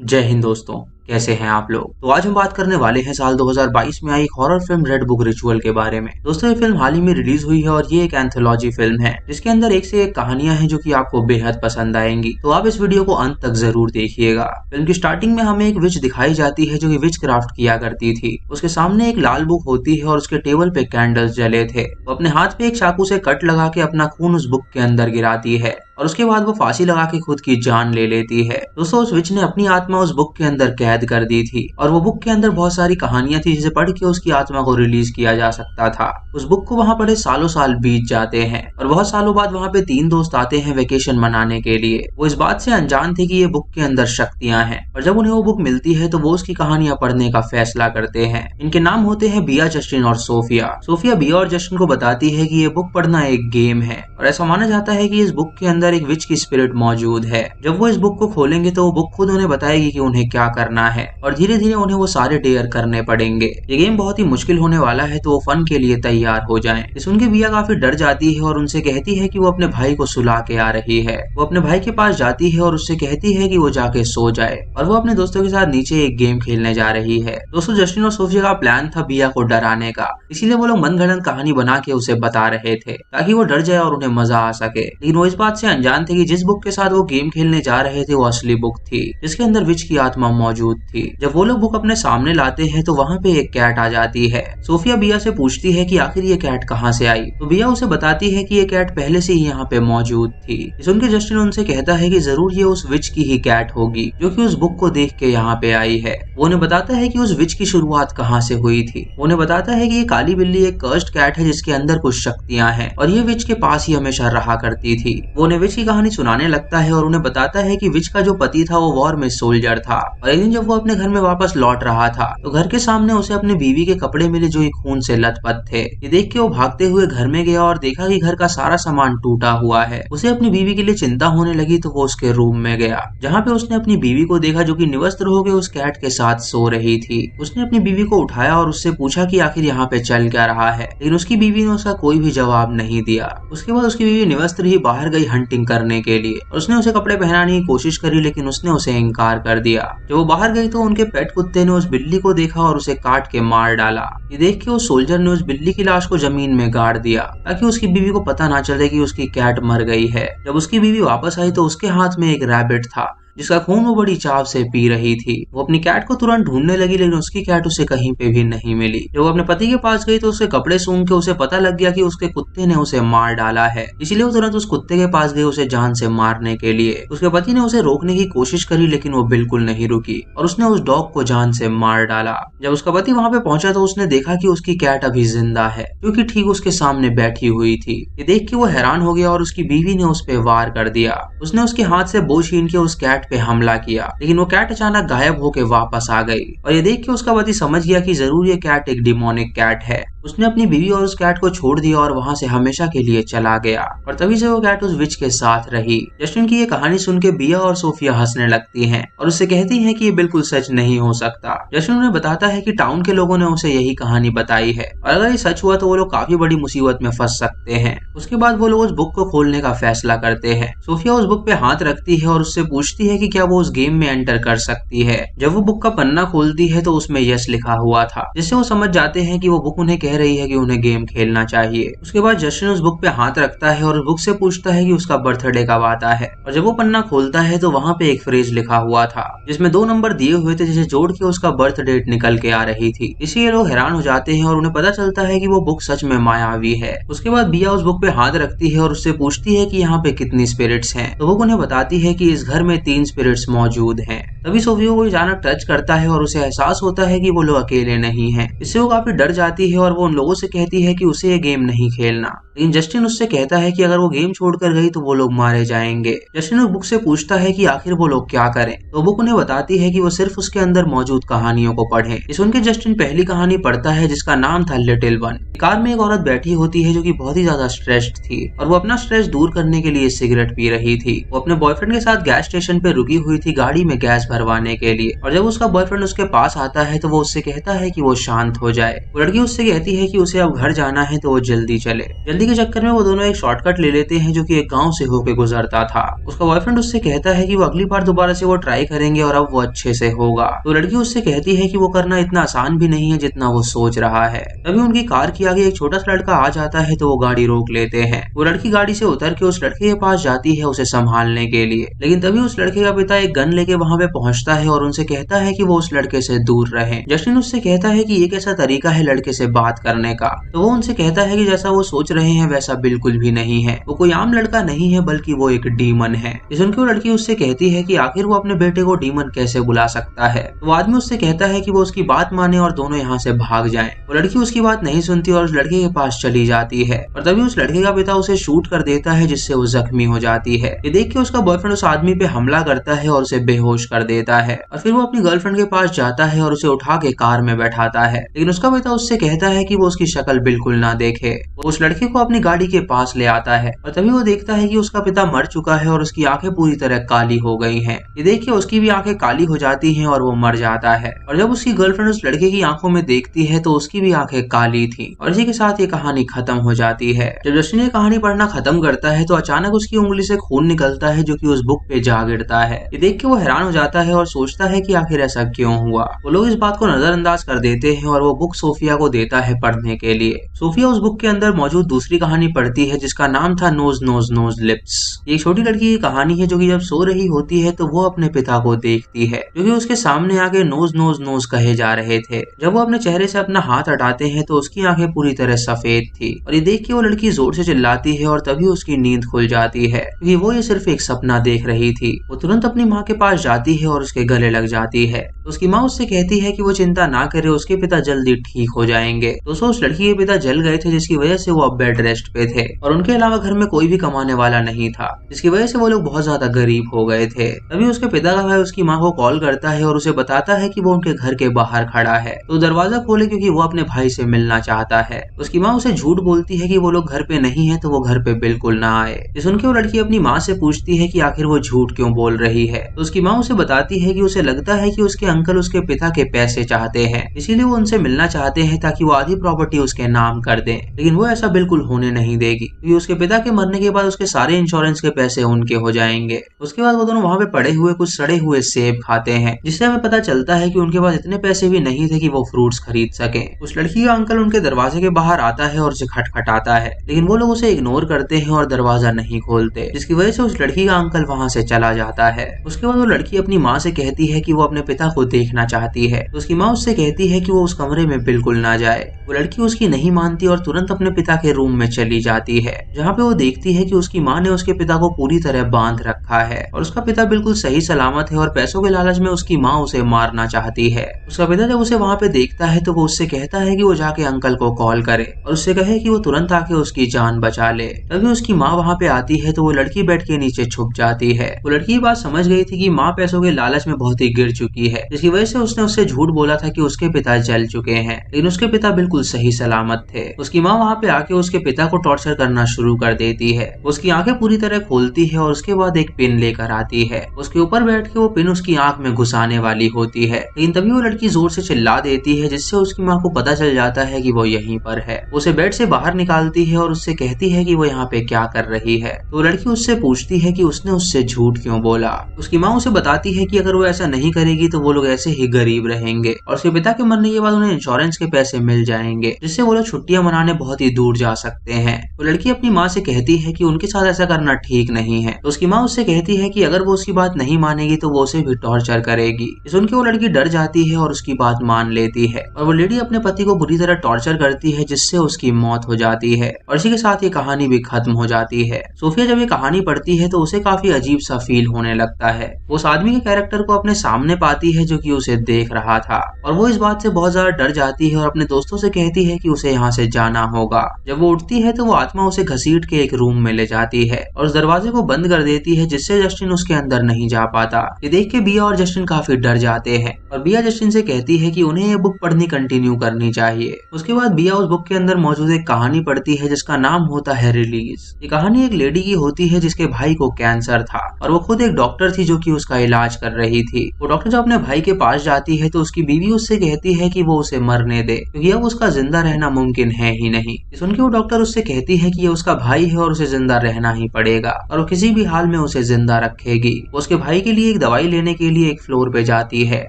जय हिंद दोस्तों। कैसे हैं आप लोग। तो आज हम बात करने वाले हैं साल 2022 में आई एक horror film red book ritual के बारे में। दोस्तों, ये फिल्म हाल ही में रिलीज हुई है और ये एक एंथोलॉजी फिल्म है जिसके अंदर एक से एक कहानियां हैं जो कि आपको बेहद पसंद आएंगी। तो आप इस वीडियो को अंत तक जरूर देखिएगा। फिल्म की स्टार्टिंग में हमें एक विच दिखाई जाती है जो कि विच क्राफ्ट किया करती थी। उसके सामने एक लाल बुक होती है और उसके टेबल पे कैंडल्स जले थे। वो अपने हाथ पे एक चाकू से कट लगा के अपना खून उस बुक के अंदर गिराती है और उसके बाद वो फांसी लगा के खुद की जान ले लेती है। दोस्तों, उस विच ने अपनी आत्मा उस बुक के अंदर कैद कर दी थी और वो बुक के अंदर बहुत सारी कहानियां थी जिसे पढ़ के उसकी आत्मा को रिलीज किया जा सकता था। उस बुक को वहां पढ़े सालों साल बीत जाते हैं और बहुत सालों बाद वहां पे तीन दोस्त आते हैं वेकेशन मनाने के लिए। वो इस बात से अनजान थे कि ये बुक के अंदर शक्तियां हैं और जब उन्हें वो बुक मिलती है तो वो उसकी कहानियां पढ़ने का फैसला करते हैं। इनके नाम होते हैं बिया, जस्टिन और सोफिया। सोफिया बिया और जस्टिन को बताती है कि ये बुक पढ़ना एक गेम है और ऐसा माना जाता है कि इस बुक के अंदर एक विच की स्पिरिट मौजूद है। जब वो इस बुक को खोलेंगे तो वो बुक खुद उन्हें बताएगी कि उन्हें क्या करना है और धीरे धीरे उन्हें वो सारे डेयर करने पड़ेंगे। ये गेम बहुत ही मुश्किल होने वाला है तो वो फन के लिए तैयार हो जाएं। ये सुन के बिया काफी डर जाती है और उनसे कहती है कि वो अपने भाई को सुला के आ रही है। वो अपने भाई के पास जाती है और उससे कहती है कि वो जाके सो जाए और वो अपने दोस्तों के साथ नीचे एक गेम खेलने जा रही है। दोस्तों, जस्टिन और सोफिया का प्लान था बिया को डराने का, इसीलिए वो लोग मनगढ़ंत कहानी बना के उसे बता रहे थे ताकि वो डर जाए और उन्हें मजा आ सके। लेकिन वो इस बात से अनजान थे कि जिस बुक के साथ वो गेम खेलने जा रहे थे वो असली बुक थी जिसके अंदर विच की आत्मा मौजूद थी। जब वो लोग बुक अपने सामने लाते हैं तो वहाँ पे एक कैट आ जाती है। सोफिया बिया से पूछती है कि आखिर ये कैट कहाँ से आई, तो बिया उसे बताती है कि ये कैट पहले से ही यहाँ पे मौजूद थी। सुनकर जस्टिन उनसे कहता है कि जरूर ये उस विच की ही कैट होगी जो कि उस बुक को देख के यहाँ पे आई है। वो उन्हें बताता है कि उस विच की शुरुआत कहाँ से हुई थी। वो उन्हें बताता है कि ये काली बिल्ली एक कर्स्ड कैट है जिसके अंदर कुछ शक्तियां हैं और ये विच के पास ही हमेशा रहा करती थी। वो उन्हें विच की कहानी सुनाने लगता है और उन्हें बताता है कि विच का जो पति था वो वॉर में सोल्जर था और एक दिन जब वो अपने घर में वापस लौट रहा था तो घर के सामने उसे अपनी बीवी के कपड़े मिले जो खून से लथपथ थे। ये देख के वो भागते हुए घर में गया और देखा कि घर का सारा सामान टूटा हुआ है। उसे अपनी बीवी के लिए चिंता होने लगी तो वो उसके रूम में गया जहाँ पे उसने अपनी बीवी को देखा जो कि निवस्त्र होकर उस कैट के साथ सो रही थी। उसने अपनी बीवी को उठाया और उससे पूछा कि आखिर यहाँ पे चल क्या रहा है, लेकिन उसकी बीवी ने उसका कोई भी जवाब नहीं दिया। उसके बाद उसकी बीवी निवस्त्र ही बाहर गई हंटिंग करने के लिए और उसने उसे कपड़े पहनाने की कोशिश करी लेकिन उसने उसे इनकार कर दिया। जब वो बाहर गई तो उनके पेट कुत्ते ने उस बिल्ली को देखा और उसे काट के मार डाला। ये देख के उस सोल्जर ने उस बिल्ली की लाश को जमीन में गाड़ दिया ताकि उसकी बीवी को पता ना चले कि उसकी कैट मर गई है। जब उसकी बीवी वापस आई तो उसके हाथ में एक रैबिट था जिसका खून वो बड़ी चाव से पी रही थी। वो अपनी कैट को तुरंत ढूंढने लगी लेकिन उसकी कैट उसे कहीं पे भी नहीं मिली। जब वो अपने पति के पास गई तो उसके कपड़े सूंघ के उसे पता लग गया कि उसके कुत्ते ने उसे मार डाला है। इसलिए वो तुरंत उस कुत्ते के पास गई उसे जान से मारने के लिए। उसके पति ने उसे रोकने की कोशिश करी लेकिन वो बिल्कुल नहीं रुकी और उसने उस डॉग को जान से मार डाला। जब उसका पति वहां पे पहुंचा तो उसने देखा कि उसकी कैट अभी जिंदा है जो कि ठीक उसके सामने बैठी हुई थी। ये देख के वो हैरान हो गया और उसकी बीवी ने उस पे वार कर दिया। उसने उसके हाथ से बोझ छीन के उस कैट पे हमला किया लेकिन वो कैट अचानक गायब होके वापस आ गई और ये देख के उसका पति समझ गया कि जरूर ये कैट एक डिमोनिक कैट है। उसने अपनी बीवी और उस कैट को छोड़ दिया और वहां से हमेशा के लिए चला गया और तभी से वो कैट उस विच के साथ रही। जस्टिन की ये कहानी सुन के बिया और सोफिया हंसने लगती हैं और उससे कहती हैं कि ये बिल्कुल सच नहीं हो सकता। जस्टिन उन्हें बताता है कि टाउन के लोगों ने उसे यही कहानी बताई है और अगर ये सच हुआ तो वो लोग काफी बड़ी मुसीबत में फंस सकते हैं। उसके बाद वो लोग उस बुक को खोलने का फैसला करते हैं। सोफिया उस बुक पे हाथ रखती है और उससे पूछती है कि क्या वो उस गेम में एंटर कर सकती है। जब वो बुक का पन्ना खोलती है तो उसमें यस लिखा हुआ था जिससे वो समझ जाते हैं कि वो बुक उन्हें कह रही है कि उन्हें गेम खेलना चाहिए। उसके बाद जस्टिन उस बुक पे हाथ रखता है और उस बुक से पूछता है कि उसका बर्थडे कब आता है और जब वो पन्ना खोलता है तो वहाँ पे एक फ्रेज लिखा हुआ था जिसमें 2 नंबर दिए हुए थे जिसे जोड़ के उसका बर्थ डेट निकल के आ रही थी। इसलिए लोग हैरान हो जाते हैं और उन्हें पता चलता है कि वो बुक सच में मायावी है। उसके बाद बिया उस बुक पे हाथ रखती है और उससे पूछती है कि यहाँ पे कितनी स्पिरिट्स हैं तो वो उन्हें बताती है कि इस घर में 3 स्पिरिट्स मौजूद हैं। तभी सोफिया को अचानक टच करता है और उसे एहसास होता है कि वो लोग अकेले नहीं हैं। इससे वो काफी डर जाती है और वो उन लोगों से कहती है कि उसे ये गेम नहीं खेलना। लेकिन जस्टिन उससे कहता है कि अगर वो गेम छोड़कर गई तो वो लोग मारे जाएंगे। जस्टिन उस बुक से पूछता है कि आखिर वो लोग क्या करें तो बुक उन्हें बताती है कि वो सिर्फ उसके अंदर मौजूद कहानियों को पढ़ें। इस सुनकर जस्टिन पहली कहानी पढ़ता है जिसका नाम था लिटिल वन। कार में एक औरत बैठी होती है जो कि बहुत ही ज्यादा स्ट्रेस्ड थी और वो अपना स्ट्रेस दूर करने के लिए सिगरेट पी रही थी। वो अपने बॉयफ्रेंड के साथ गैस स्टेशन पे रुकी हुई थी गाड़ी में गैस भरवाने के लिए। और जब उसका बॉयफ्रेंड उसके पास आता है तो वो उससे कहता है कि वो शांत हो जाए। वो लड़की उससे कहती है कि उसे अब घर जाना है तो वो जल्दी चले। जल्दी के चक्कर में वो दोनों एक शॉर्टकट ले लेते हैं जो कि एक गांव से होके गुजरता था। उसका बॉयफ्रेंड उससे कहता है कि वो अगली बार दोबारा से वो ट्राई करेंगे और अब वो अच्छे से होगा। तो लड़की उससे कहती है कि वो करना इतना आसान भी नहीं है जितना वो सोच रहा है। तभी उनकी कार के आगे एक छोटा सा लड़का आ जाता है तो वो गाड़ी रोक लेते हैं। वो लड़की गाड़ी से उतर के उस लड़के के पास जाती है उसे संभालने के लिए, लेकिन तभी उस लड़के का पिता एक गन लेके वहां पे पहुंचता है और उनसे कहता है कि वो उस लड़के से दूर रहें। जस्टिन उससे कहता है कि ये कैसा तरीका है लड़के से बात करने का। तो वो उनसे कहता है कि जैसा वो सोच रहे हैं वैसा बिल्कुल भी नहीं है, वो कोई आम लड़का नहीं है बल्कि वो एक डीमन है। ये सुनकर वो लड़की उससे कहती है कि आखिर वो अपने बेटे को डीमन कैसे बुला सकता है। तो आदमी उससे कहता है कि वो उसकी बात माने और दोनों यहाँ से भाग जाएं। वो लड़की उसकी बात नहीं सुनती और उस लड़के के पास चली जाती है और तभी उस लड़के का पिता उसे शूट कर देता है जिससे वो जख्मी हो जाती है। ये देख के उसका बॉयफ्रेंड उस आदमी पे हमला करता है और उसे बेहोश कर देता है और फिर वो अपनी गर्लफ्रेंड के पास जाता है और उसे उठा के कार में बैठाता है, लेकिन उसका पिता उससे कहता है कि वो उसकी शक्ल बिल्कुल ना देखे। वो उस लड़के को अपनी गाड़ी के पास ले आता है और तभी वो देखता है कि उसका पिता मर चुका है और उसकी आंखें पूरी तरह काली हो गई हैं। ये देख के उसकी भी आंखें काली हो जाती हैं और वो मर जाता है। और जब उसकी गर्लफ्रेंड उस लड़के की आंखों में देखती है तो उसकी भी आंखें काली थी। और इसी के साथ ये कहानी खत्म हो जाती है। जब जस्टिन ये कहानी पढ़ना खत्म करता है तो अचानक उसकी उंगली से खून निकलता है जो कि उस बुक पे जा गिरता है। ये देख के वो हैरान हो जाता है और सोचता है कि आखिर ऐसा क्यों हुआ। वो लोग इस बात को नजरअंदाज कर देते हैं और वो बुक सोफिया को देता है पढ़ने के लिए। सोफिया उस बुक के अंदर मौजूद दूसरी कहानी पढ़ती है जिसका नाम था नोज नोज नोज लिप्स। एक छोटी लड़की की कहानी है जो कि जब सो रही होती है तो वो अपने पिता को देखती है जो कि उसके सामने आके नोज नोज नोज कहे जा रहे थे। जब वो अपने चेहरे से अपना हाथ हटाते हैं तो उसकी आंखें पूरी तरह सफेद थी और ये देख के वो लड़की जोर से चिल्लाती है और तभी उसकी नींद खुल जाती है क्योंकि वो ये सिर्फ एक सपना देख रही थी। वो तुरंत अपनी माँ के पास जाती है और उसके गले लग जाती है। उसकी माँ उससे कहती है कि वो चिंता ना करे, उसके पिता जल्दी ठीक हो जाएंगे। दोस्तों उस लड़की के पिता जल गए थे जिसकी वजह से वो अब बेड रेस्ट पे थे और उनके अलावा घर में कोई भी कमाने वाला नहीं था जिसकी वजह से वो लोग बहुत ज्यादा गरीब हो गए थे। तभी उसके पिता का भाई उसकी माँ को कॉल करता है और उसे बताता है कि वो उनके घर के बाहर खड़ा है तो दरवाजा खोले क्योंकि वो अपने भाई से मिलना चाहता है। उसकी माँ उसे झूठ बोलती है कि वो लोग घर पे नहीं है तो वो घर पे बिल्कुल ना आए। ये सुनकर वो लड़की अपनी माँ से पूछती है कि आखिर वो झूठ क्यों बोल रही है। तो उसकी माँ उसे बताती है कि उसे लगता है कि उसके अंकल उसके पिता के पैसे चाहते हैं, इसीलिए वो उनसे मिलना चाहते हैं ताकि वो आधी प्रॉपर्टी उसके नाम कर दें, लेकिन वो ऐसा बिल्कुल होने नहीं देगी क्योंकि उसके पिता के मरने के बाद उसके सारे इंश्योरेंस के पैसे उनके हो जाएंगे। उसके बाद वो दोनों वहाँ पे पड़े हुए कुछ सड़े हुए सेब खाते हैं जिससे हमें पता चलता है कि उनके पास इतने पैसे भी नहीं थे कि वो फ्रूट्स खरीद सके। उस लड़की का अंकल उनके दरवाजे के बाहर आता है और उसे खटखटाता है, लेकिन वो लोग उसे इग्नोर करते हैं और दरवाजा नहीं खोलते जिसकी वजह से उस लड़की का अंकल वहाँ से चला जाता है। उसके बाद वो लड़की अपनी माँ से कहती है कि वो अपने पिता को देखना चाहती है तो उसकी माँ उससे कहती है कि वो उस कमरे में बिल्कुल ना जाए। वो लड़की उसकी नहीं मानती और तुरंत अपने पिता के रूम में चली जाती है जहाँ पे वो देखती है कि उसकी माँ ने उसके पिता को पूरी तरह बांध रखा है और उसका पिता बिल्कुल सही सलामत है और पैसों के लालच में उसकी माँ उसे मारना चाहती है। उसका पिता जब उसे वहाँ पे देखता है तो वो उससे कहता है कि वो जाके अंकल को कॉल करे और उससे कहे कि वो तुरंत आके उसकी जान बचा ले। तभी उसकी माँ वहाँ पे आती है तो वो लड़की बेड के नीचे छुप जाती है। वो लड़की ये बात समझ गई थी कि माँ पैसों के लालच में बहुत ही गिर चुकी है जिसकी वजह से उसने उससे झूठ बोला था कि उसके पिता जल चुके हैं, लेकिन उसके पिता बिल्कुल सही सलामत थे। उसकी माँ वहाँ पे आके उसके पिता को टॉर्चर करना शुरू कर देती है। उसकी आंखें पूरी तरह खोलती है और उसके बाद एक पिन लेकर आती है। उसके ऊपर बैठ के वो पिन उसकी आंख में घुसाने वाली होती है, लेकिन तभी वो लड़की जोर से चिल्ला देती है जिससे उसकी माँ को पता चल जाता है कि वो यहीं पर है। उसे बेड से बाहर निकालती है और उससे कहती है कि वो यहाँ पे क्या कर रही है। तो लड़की उससे पूछती है कि उसने उससे झूठ क्यों बोला। उसकी माँ उसे बताती है कि अगर वो ऐसा नहीं करेगी तो वो लोग ऐसे ही गरीब रहेंगे और उसके पिता के मरने के बाद उन्हें इंश्योरेंस के पैसे मिल जाएंगे जिससे वो लोग छुट्टियां मनाने बहुत ही दूर जा सकते हैं। वो लड़की अपनी माँ से कहती है कि उनके साथ ऐसा करना ठीक नहीं है। तो उसकी माँ उससे कहती है कि अगर वो उसकी बात नहीं मानेगी तो वो उसे भी टॉर्चर करेगी। सुनकर वो लड़की डर जाती है और उसकी बात मान लेती है और वो लेडी अपने पति को बुरी तरह टॉर्चर करती है जिससे उसकी मौत हो जाती है और इसी के साथ ये कहानी भी खत्म हो जाती है। सोफिया जब ये कहानी पढ़ती है तो उसे काफी अजीब सा फील होने लगता है। वो उस आदमी के कैरेक्टर को अपने सामने पाती है जो कि उसे देख रहा था और वो इस बात से बहुत ज्यादा डर जाती है और अपने दोस्तों से कहती है कि उसे यहाँ से जाना होगा। जब वो उठती है तो वो आत्मा उसे घसीट के एक रूम में ले जाती है और उस दरवाजे को बंद कर देती है जिससे जस्टिन उसके अंदर नहीं जा पाता। ये देख के बिया और जस्टिन काफी डर जाते हैं और बिया जस्टिन से कहती है कि उन्हें ये बुक पढ़नी कंटिन्यू करनी चाहिए। उसके बाद बिया उस बुक के अंदर मौजूद एक कहानी पढ़ती है जिसका नाम होता है रिलीज। ये कहानी एक लेडी की होती है जिसके भाई को कैंसर था और वो खुद एक डॉक्टर थी जो कि उसका इलाज कर रही थी। वो डॉक्टर जब अपने भाई के पास जाती है तो उसकी बीवी उससे कहती है कि वो उसे मरने दे, क्योंकि अब उसका जिंदा रहना मुमकिन है ही नहीं। सुन के वो डॉक्टर उससे कहती है कि ये उसका भाई है और उसे जिंदा रहना ही पड़ेगा और वो किसी भी हाल में उसे जिंदा रखेगी। वो उसके भाई के लिए एक दवाई लेने के लिए एक फ्लोर पे जाती है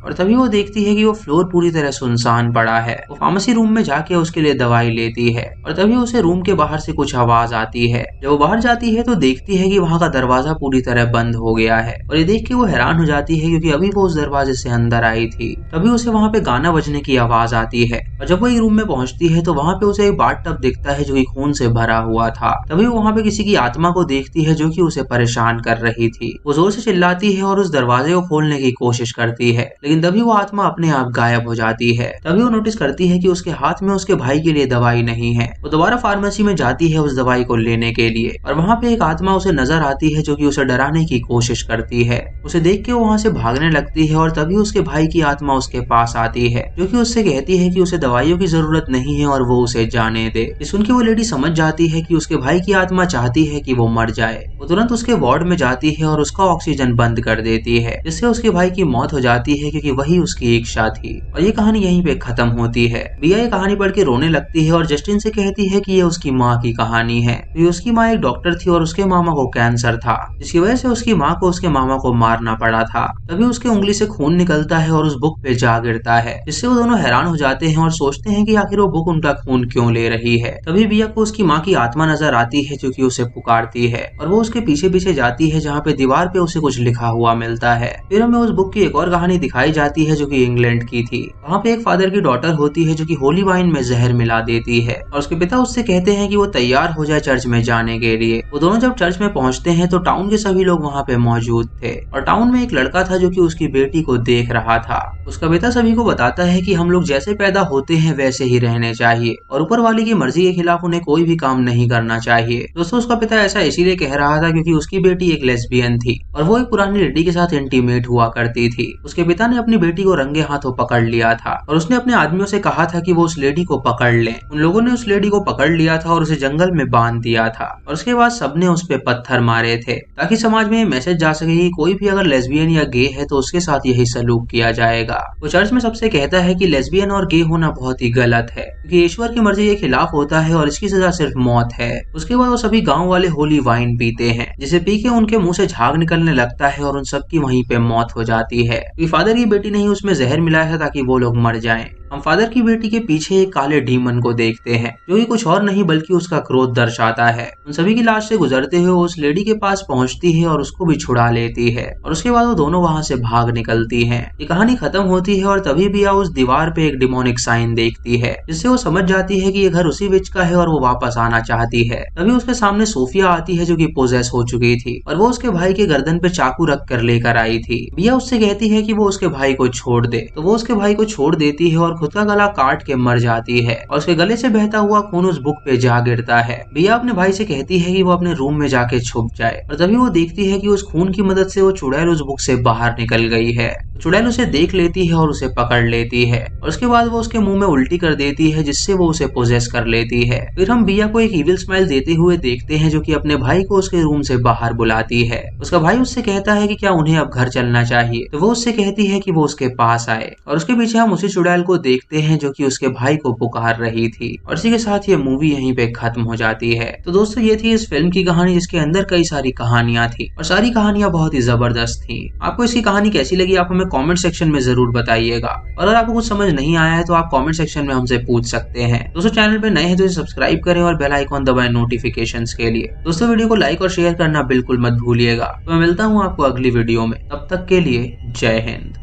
और तभी वो देखती है कि वो फ्लोर पूरी तरह सुनसान पड़ा है। वो फार्मेसी रूम में जाके उसके लिए दवाई लेती है और तभी उसे रूम के बाहर से कुछ आवाज आती है। जब वो बाहर जाती है तो देखती है कि वहाँ का दरवाजा पूरी तरह बंद हो गया है और ये देख के वो हैरान हो जाती है, क्योंकि अभी वो उस दरवाजे से अंदर आई थी। तभी उसे वहाँ पे गाना बजने की आवाज आती है और जब वो एक रूम में पहुंचती है तो वहाँ पे उसे एक बाथटब दिखता है जो कि खून से भरा हुआ था। तभी वो वहाँ पे किसी की आत्मा को देखती है जो कि उसे परेशान कर रही थी। वो जोर से चिल्लाती है और उस दरवाजे को खोलने की कोशिश करती है, लेकिन तभी वो आत्मा अपने आप गायब हो जाती है। तभी वो नोटिस करती है कि उसके हाथ में उसके भाई के लिए दवाई नहीं है। वो दोबारा फार्मेसी में जाती है उस दवाई को लेने के लिए और वहाँ पे एक आत्मा उसे नजर आती है जो कि उसे डराने की कोशिश करती है। उसे देख के वो वहाँ से भागने लगती है और तभी उसके भाई की आत्मा उसके पास आती है जो कि उससे कहती है कि उसे दवाइयों की जरूरत नहीं है और वो उसे जाने दे। सुन के वो लेडी समझ जाती है कि उसके भाई की आत्मा चाहती है कि वो मर जाए। वो तुरंत उसके वार्ड में जाती है और उसका ऑक्सीजन बंद कर देती है, जिससे उसके भाई की मौत हो जाती है, क्योंकि वही उसकी इच्छा थी। और ये कहानी यहीं पे खत्म होती है। बिया ये कहानी पढ़ के रोने लगती है और जस्टिन से कहती है कि ये उसकी माँ की कहानी है। तो उसकी माँ एक डॉक्टर थी और उसके मामा को कैंसर था, जिसकी वजह से उसकी माँ को उसके मामा को मारना पड़ा था। तभी उसके उंगली से खून निकलता है और उस बुक पे जा गिरता है, जिससे वो दोनों हैरान हो जाते हैं और सोचते हैं कि आखिर वो बुक उनका खून क्यों ले रही है। तभी बिया को उसकी माँ की आत्मा नजर आती है जो कि उसे पुकारती है और वो उसके पीछे पीछे जाती है, जहाँ पे दीवार पे उसे कुछ लिखा हुआ मिलता है। फिर हमें उस बुक की एक और कहानी दिखाई जाती है जो कि इंग्लैंड की थी। वहाँ पे एक फादर की डॉटर होती है जो कि होली वाइन में जहर मिला देती है और उसके पिता उससे कहते हैं कि वो तैयार हो जाए चर्च में जाने के लिए। वो दोनों जब चर्च में पहुंचते हैं तो टाउन के सभी लोग वहाँ पे मौजूद थे और टाउन में एक लड़का था जो कि उसकी बेटी को देख रहा था। उसका पिता सभी को बताता है कि हम लोग जैसे पैदा होते हैं वैसे ही रहने चाहिए और ऊपर वाले की मर्जी के खिलाफ उन्हें कोई भी काम नहीं करना चाहिए। दोस्तों उसका पिता ऐसा इसीलिए कह रहा था क्योंकि उसकी बेटी एक लेस्बियन थी और वो एक पुरानी लेडी के साथ इंटीमेट हुआ करती थी। उसके पिता ने अपनी बेटी को रंगे हाथों पकड़ लिया था और उसने अपने आदमियों से कहा था कि वो उस लेडी को पकड़ लें। उन लोगों ने उस लेडी को पकड़ लिया था और उसे जंगल में बांध दिया था और उसके बाद सबने उस पे पत्थर मारे थे ताकि समाज में मैसेज जा सके कि कोई भी अगर लेस्बियन या गे है तो उसके साथ यही सलूक किया जाएगा। वो चर्च में सबसे कहता है कि लेस्बियन और गे होना बहुत ही गलत है, क्योंकि ईश्वर की मर्जी के खिलाफ होता है और इसकी सजा सिर्फ मौत है। उसके बाद वो सभी गांव वाले होली वाइन पीते हैं, जिसे पी के उनके मुंह से झाग निकलने लगता है और उन सबकी वहीं पे मौत हो जाती है। फादर की बेटी ने ही उसमें जहर मिलाया था ताकि वो लोग मर जाएं। हम फादर की बेटी के पीछे एक काले डीमन को देखते हैं जो कि कुछ और नहीं बल्कि उसका क्रोध दर्शाता है। उन सभी की लाश से गुजरते हुए उस लेडी के पास पहुंचती है और उसको भी छुड़ा लेती है और उसके बाद वो दोनों वहां से भाग निकलती हैं। ये कहानी खत्म होती है और तभी बिया उस दीवार पे एक डिमोनिक साइन देखती है, जिससे वो समझ जाती है कि ये घर उसी विच का है और वो वापस आना चाहती है। तभी उसके सामने सोफिया आती है जो कि पोजेस हो चुकी थी और वो उसके भाई के गर्दन पे चाकू रख कर लेकर आई थी। बिया उससे कहती है कि वो उसके भाई को छोड़ दे, तो वो उसके भाई को छोड़ देती है और खुद का गला काट के मर जाती है और उसके गले से बहता हुआ खून उस बुक पे जा गिरता है। बिया अपने भाई से कहती है कि वो अपने रूम में जाके छुप जाए और तभी वो देखती है कि उस खून की मदद से वो चुड़ैल उस बुक से बाहर निकल गई है। चुड़ैल उसे देख लेती है और उसे पकड़ लेती है और उसके बाद वो उसके मुंह में उल्टी कर देती है, जिससे वो उसे पोजेस कर लेती है। फिर हम बिया को एक इविल स्माइल देते हुए देखते हैं जो कि अपने भाई को उसके रूम से बाहर बुलाती है। उसका भाई उससे कहता है कि क्या उन्हें अब घर चलना चाहिए, तो वो उससे कहती है कि वो उसके पास आए और उसके पीछे हम उसी चुड़ैल को देखते हैं जो कि उसके भाई को पुकार रही थी और इसी के साथ ये मूवी यहीं पे खत्म हो जाती है। तो दोस्तों ये थी इस फिल्म की कहानी, जिसके अंदर कई सारी कहानियां थी और सारी कहानियां बहुत ही जबरदस्त थी। आपको इसकी कहानी कैसी लगी आप हमें कमेंट सेक्शन में जरूर बताइएगा और अगर आपको कुछ समझ नहीं आया है तो आप कमेंट सेक्शन में हमसे पूछ सकते हैं। दोस्तों चैनल पे नए हैं तो सब्सक्राइब करें और बेल आइकॉन दबाएं नोटिफिकेशंस के लिए। दोस्तों वीडियो को लाइक और शेयर करना बिल्कुल मत भूलिएगा। तो मैं मिलता हूँ आपको अगली वीडियो में, तब तक के लिए जय हिंद।